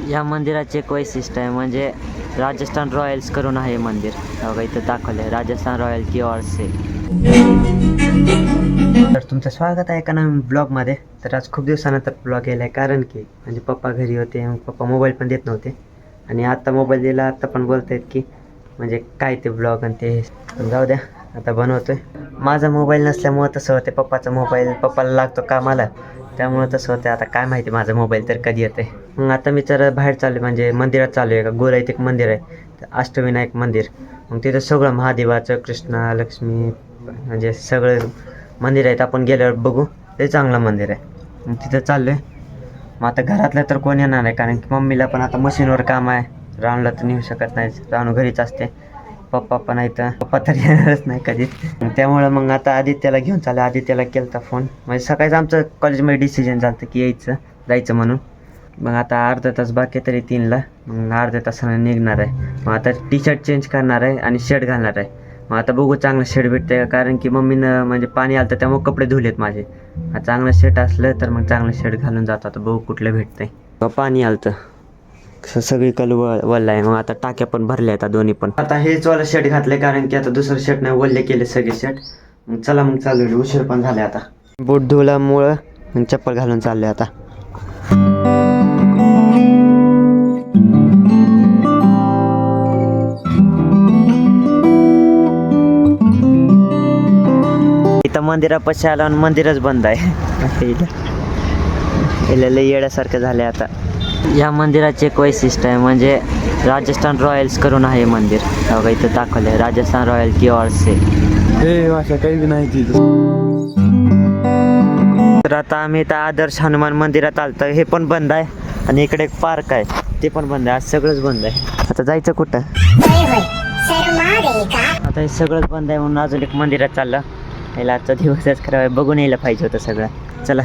या मंदिराचे एक वैशिष्ट्य आहे म्हणजे राजस्थान रॉयल्स करून आहे मंदिर. बघा इथं दाखवलं आहे राजस्थान रॉयल की ओर से. तर तुमचं स्वागत आहे एका नवीन ब्लॉगमध्ये. तर आज खूप दिवसानंतर ब्लॉग केला आहे कारण की म्हणजे पप्पा घरी होते, पप्पा मोबाईल पण देत नव्हते आणि आत्ता मोबाईल दिला. आत्ता पण बोलत आहेत की म्हणजे काय ते ब्लॉग आणि ते जाऊ द्या, आता बनवतोय. माझा मोबाईल नसल्यामुळं तसं होते, पप्पाचा मोबाईल पप्पाला लागतो कामाला, त्यामुळं तसं होतं. आता काय माहिती माझा मोबाईल तर कधी येते. मग आता मी तर बाहेर चालू आहे, म्हणजे मंदिरात चालू आहे. का गोराईत एक मंदिर आहे, अष्टविनायक मंदिर. मग तिथं सगळं महादेवाचं, कृष्णा, लक्ष्मी म्हणजे सगळं मंदिर आहेत. आपण गेल्यावर बघू, ते चांगलं मंदिर आहे. मग तिथं चाललो आहे. मग आता घरातलं तर कोण येणार नाही कारण की मम्मीला पण आता मशीनवर काम आहे, रानला तर नेऊ शकत नाही, रानू घरीच असते. पप्पा पण आहेत, पप्पा तर येणारच नाही कधीच. त्यामुळं मग आता आदित्याला घेऊन चाललं. आदित्याला केला फोन, म्हणजे सकाळीच आमचं कॉलेजमध्ये डिसिजन झालं की जायचं म्हणून. मग आता अर्धा तास बाकी तरी 3ला, मग अर्ध्या तासाने निघणार आहे. मग आता टी शर्ट चेंज करणार आहे आणि शर्ट घालणार आहे. मग आता बघू चांगलं शर्ट भेटतं का, कारण की मम्मीनं म्हणजे पाणी आलं तर त्यामुळे कपडे धुलेत माझे. चांगलं शर्ट असलं तर मग चांगलं शर्ट घालून जातो. आता बघू कुठलं भेटतंय. पाणी आलं तर सगळीकडे वल्ला आहे. मग आता टाक्या पण भरल्या आहेत दोन्ही पण. आता हेच वाला शर्ट घातले कारण की आता दुसरं शर्ट नाही, वल्ले केले सगळे शर्ट. मग चला मग चालू, उशीर पण झाले. आता बूट धुल्यामुळं मग चप्पल घालून चालले आता. इथं मंदिरापाशी आला आणि मंदिरच बंद आहे. लय येण्यासारखं झालं आता. या मंदिराचे एक वैशिष्ट्य आहे म्हणजे राजस्थान रॉयल्स करून आहे मंदिर. बघा इथं दाखवलं आहे राजस्थान रॉयल की ओर से. काही बी नाही तिथं. तर आता आम्ही इथं आदर्श हनुमान मंदिरात आलतो. हे पण बंद आहे आणि इकडे एक पार्क आहे, ते पण बंद आहे. आज सगळंच बंद आहे. आता जायचं कुठं? आता हे सगळंच बंद आहे म्हणून अजून एक मंदिरात चाललं. याला आजचा दिवसच खराब आहे, बघून यायला पाहिजे होतं सगळं. चला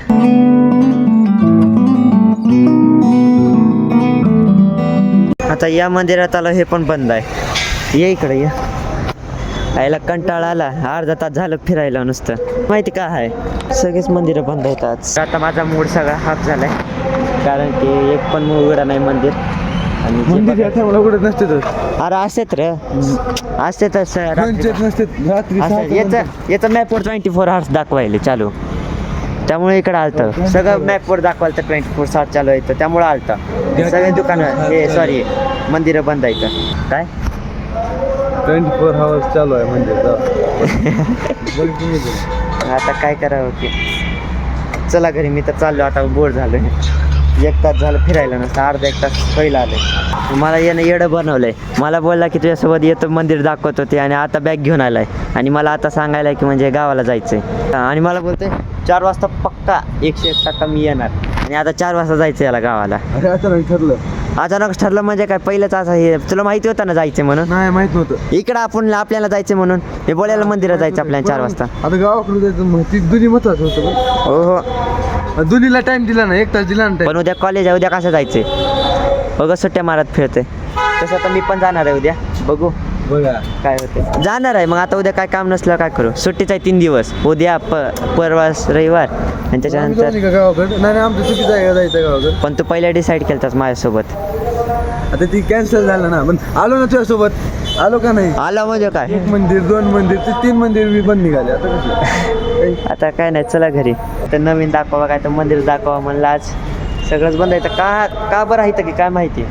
आता या मंदिरात आलं, हे पण बंद आहे. ये इकडे ये. यायला कंटाळा आला, अर्धा तास झालं फिरायला नुसतं. माहिती का आहे, सगळेच मंदिरं बंद आहेत आज. आता माझा मूड सगळा हाफ झालाय कारण की एक पण उघडा नाही मंदिर. आणि उघडत नसते तर अरे असतेच रे, असतेच याचं मॅपवर 24 hours दाखवायला चालू, त्यामुळे इकडं आलतं. सगळं मॅपवर दाखवायला तर 24 hours चालू आहे, त्यामुळं आलतं. सगळे दुकानं हे सॉरी मंदिरं बंद आहेत. काय 24 hours चालू आहे म्हणजे आता काय करावं की चला घरी. मी तर चाललो आता, बोर झालो. 1 तास झालं फिरायला नसतं, अर्धा 1 तास पहिला आले. मला यानं येडं बनवलंय. मला बोलला की तुझ्यासोबत येतो, मंदिर दाखवत होते आणि आता बॅग घेऊन आलाय आणि मला आता सांगायला की म्हणजे गावाला जायचंय. आणि मला बोलतोय 4 वाजता पक्का 101% मी येणार, आणि आता 4 वाजता जायचं याला गावाला. अचानक ठरलं. अचानक ठरलं म्हणजे काय, पहिलंच असं हे तुला माहिती होतं ना जायचं म्हणून? नाही माहित नव्हतं. इकडं आपल्याला जायचं म्हणून हे बोलायला मंदिरात जायचं आपल्याला 4 वाजता. आता गावाकडे जायचं ती दोन्ही महत्वाचं होतं. हो हो, दोन्हीला टाइम दिला ना, 1 तास दिला ना. पण उद्या कॉलेज आहे, उद्या कसं जायचंय? बघ सुट्ट्या मारत फिरते. तसं तर मी पण जाणार आहे उद्या, बघू बघा काय होते. जाणार आहे मग आता. उद्या काय काम नसलं काय करू, सुट्टीच आहे 3 दिवस. उद्या परवा रविवार आणि त्याच्यानंतर गावाकडे. नाही आमचं चुकीचं आहे जायचं गावाकडे. पण तू पहिल्या डिसाईड केलतास माझ्यासोबत. आता ती कॅन्सल झालं ना, पण आलो ना तुझ्यासोबत. आलो का नाही? आला म्हणजे काय, 1 मंदिर 2 मंदिर ते 3 मंदिर बी बंद निघाले. आता कसं आता काय नाही, चला घरी. तर नवीन दाखवा काय तर मंदिर दाखवा म्हणलं. आज सगळंच बंद आहे. का बरं आहे की काय माहिती.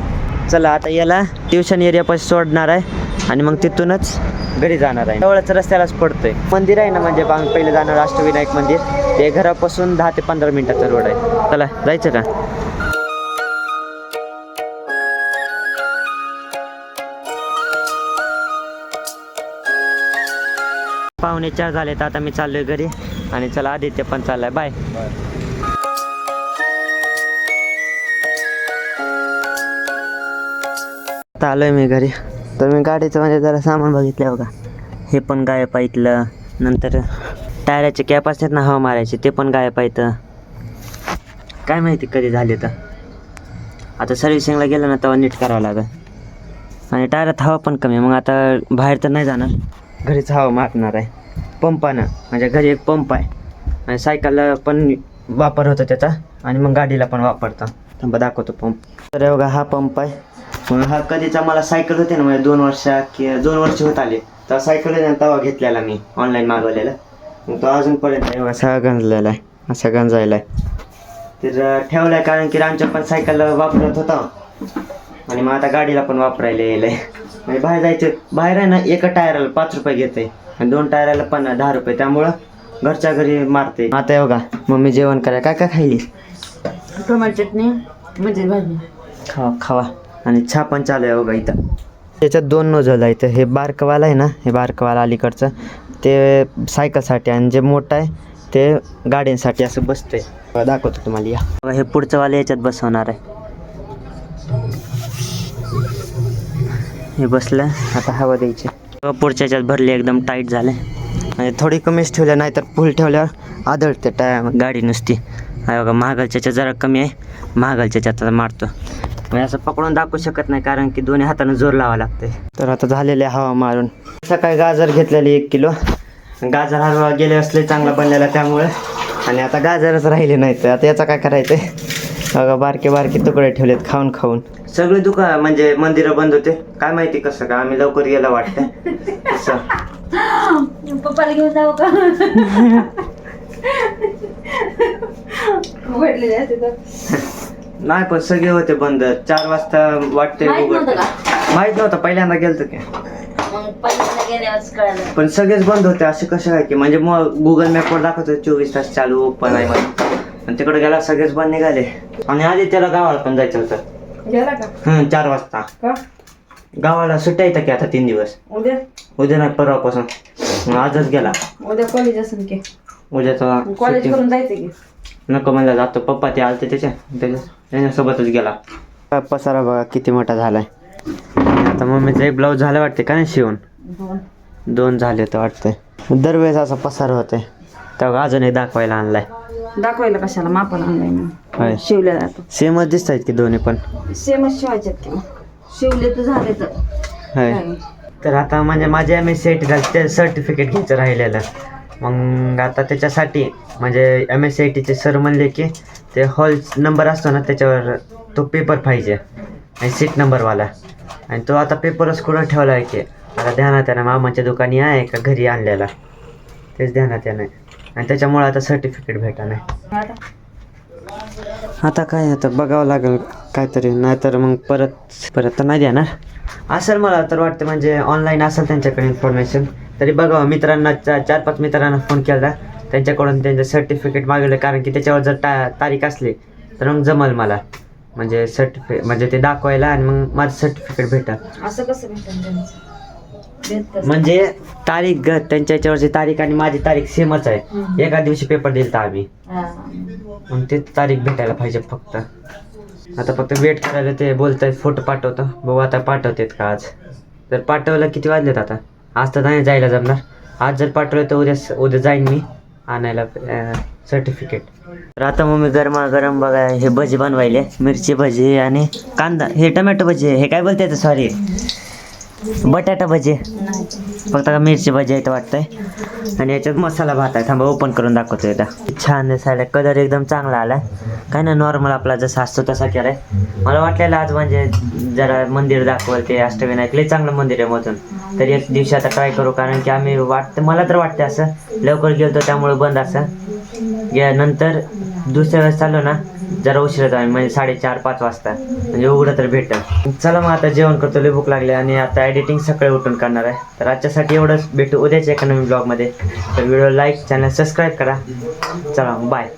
चला आता याला ट्युशन एरियापाशी सोडणार आहे आणि मग तिथूनच घरी जाणार आहे. जवळच रस्त्यालाच पडतोय मंदिर आहे ना, म्हणजे पहिले जाणार अष्टविनायक मंदिर. ते घरापासून 10 ते 15 मिनिटाचा रोड आहे. चला जायचं का? पावणे 4 झाले तर आता मी चाललोय घरी. आणि चला आदित्य पण चाललाय. बाय. आता आलोय मी घरी. तर मी गाडीचं म्हणजे जरा सामान बघितलं बघा. हे पण गायब आहे इथलं. नंतर टायराचे कॅप असतात ना हवा मारायचे, ते पण गायब आहेत. काय माहिती कधी झाले तर. आता सर्व्हिसिंगला गेलं ना तेव्हा नीट करावं लागेल. आणि टायरात हवा पण कमी. मग आता बाहेर तर नाही जाणार, घरीच हवा मारणार आहे पंपानं. म्हणजे घरी एक पंप आहे आणि सायकलला पण वापर होतो त्याचा, आणि मग गाडीला पण वापरतो. थांबा दाखवतो पंप. तर बघा हा पंप आहे. मग हा कधीचा मला सायकल होते ना म्हणजे 2 वर्ष होत आले तर सायकल होते ना तेव्हा घेतलेला मी ऑनलाईन मागवलेला. मग तो अजूनपर्यंत बघा सगळा गंजलेला आहे, असा गंजायला आहे. तर ठेवला आहे कारण की आमच्या पण सायकल वापरत होता आणि मग आता गाडीला पण वापरायला यायला आहे. म्हणजे बाहेर जायचं, बाहेर आहे ना एका टायराला 5 रुपये घेते आणि 2 टायराला पण 10 रुपये, त्यामुळं घरच्या घरी मारते. आता हे बघा मम्मी जेवण करायला काय काय खायली. टोमॅटो चटणी म्हणजे भाजी खावा खावा. आणि चहा पण चालू आहे बघा इथं. त्याच्यात 2 नोझल आहे. इथं हे बारकवाला आहे ना, हे बारकवाला अलीकडचं ते सायकलसाठी आणि जे मोठं आहे ते गाड्यांसाठी असं बसतंय. दाखवतो तुम्हाला या बघा. हे पुढचं वाला याच्यात बसवणार आहे. हे बसलं आता हवा द्यायची. पुढच्या याच्यात भरली एकदम टाईट झालं म्हणजे थोडी कमीच ठेवल्या नाही तर फुल ठेवल्यावर आदळते गाडी नुसती. हा बघा महागालच्या याच्यात जरा कमी आहे, महागालच्या याच्यात मारतो म्हणजे असं पकडून दाखवू शकत नाही कारण की दोन्ही हातानं जोर लावा लागते. तर आता झालेले हवा मारून. सकाळी गाजर घेतलेली 1 किलो. गाजर हलवा गेले असले चांगला बनलेला त्यामुळे, आणि आता गाजरच राहिले नाही तर आता याचा काय करायचं. बघा बारके बारके तुकडे ठेवलेत खाऊन खाऊन. सगळे दुकान म्हणजे मंदिरं बंद होते, काय माहिती कसं का आम्ही लवकर गेलं वाटतं असं. पप्पाला घेऊन जाऊ का भेटलेले असते तर नाही पण सगळे होते बंद. 4 वाजता वाटते माहित नव्हतं का? माहित नव्हतं, पहिल्यांदा गेलतो की मग पहिल्यांदा गेल्यावरच कळालं. पण सगळेच बंद होते. असे कसं काय की म्हणजे मग गुगल मॅपवर दाखवतो 24 तास चालू ओपन आहे म्हणून, पण तिकडे गेला सगळेच बंद निघाले. आणि आधी त्याला गावाला पण जायचं होतं. गेला का? 4 वाजता का गावाला सुट्ट्या येतं की आता 3 दिवस. उद्या नाही परवापासून. आजच गेला. उद्या कॉलेज असेल की उद्याचा कॉलेज सुट्टी. करून जायचं की नको म्हणलं जातो. पप्पा ते आलते त्याच्यासोबतच गेला. पसारा बघा किती मोठा झालाय. आता मम्मीचं एक ब्लाऊज झालं वाटते का नाही शिवून. 2 झाले होते वाटतंय. दरवेळेस असा पसारा होते तेव्हा अजून एक दाखवायला आणलाय. दाखवायला कशाला मापाला ऑनलाईन होय. शिवल्या जातो. सेमच दिसत आहेत की दोन्ही पण. सेमच शिवायचे किंवा शिवले तर झाले तर होय. तर आता म्हणजे माझे MSCIT झाली ते सर्टिफिकेट घ्यायचं राहिलेलं. मग आता त्याच्यासाठी म्हणजे MSCITचे सर म्हणले की ते हॉल नंबर असतो ना त्याच्यावर तो पेपर पाहिजे आणि सीट नंबरवाला. आणि तो आता पेपरच कुठं ठेवला आहे की आता ध्यानात आहे ना, मामाच्या दुकानी आहे का घरी आणलेला तेच ध्यानात आहे नाही. आणि त्याच्यामुळे आता सर्टिफिकेट भेटा नाही. आता काय आता बघावं लागेल काहीतरी, नाहीतर मग परत तर नाही देणार असेल. मला तर वाटतं म्हणजे ऑनलाईन असेल त्यांच्याकडे इन्फॉर्मेशन तरी बघावं. मित्रांना 4-5 मित्रांना फोन केला त्यांच्याकडून त्यांचं सर्टिफिकेट मागवलं कारण की त्याच्यावर जर तारीख असली तर मग जमल मला म्हणजे म्हणजे ते दाखवायला आणि मग माझं सर्टिफिकेट भेटल. असं कसं भेटेल म्हणजे तारीख त्यांच्या याच्यावरची तारीख आणि माझी तारीख सेमच आहे. एका दिवशी पेपर दिलता आम्ही, मग ते तारीख भेटायला पाहिजे फक्त. आता फक्त वेट करायला ते बोलतायत फोटो पाठवतो. बघू आता पाठवतात का आज. जर पाठवलं किती वाजलेत आता. आज तर नाही जायला जमणार. आज जर पाठवलं तर उद्या जाईन मी आणायला सर्टिफिकेट. तर आता मग मी गरमागरम बघा हे भजी बनवायले. मिरची भजी आणि कांदा, हे टमॅटो भजी, हे काय बोलते सॉरी बटाटा भजी, फक्त का मिरची भजी आहे तर वाटतंय. आणि याच्यात मसाला भात आहे. थांबा ओपन करून दाखवतो एकदा. छान दिसायला, कलर एकदम चांगला आला. काय ना नॉर्मल आपला जसा असतो तसा केलाय. मला वाटलेलं आज म्हणजे जरा मंदिर दाखवल ते अष्टविनायक लय चांगलं मंदिर आहे मधून. तर एक दिवशी आता ट्राय करू कारण की आम्ही मला तर वाटतं असं लवकर गेलो त्यामुळे बंद असं. नंतर दुसऱ्या वेळेस चाललो ना जरा उशिरा जाऊ म्हणजे 4:30-5 वाजता म्हणजे उघडं तर भेटतं. चला मग आता जेवण करतो, लय भूक लागली आणि आता एडिटिंग सकाळी उठून करणार आहे. तर आजच्यासाठी एवढंच. भेटू उद्याच्या एका नवीन ब्लॉगमध्ये. तर व्हिडिओ लाईक, चॅनल सबस्क्राईब करा. चला बाय.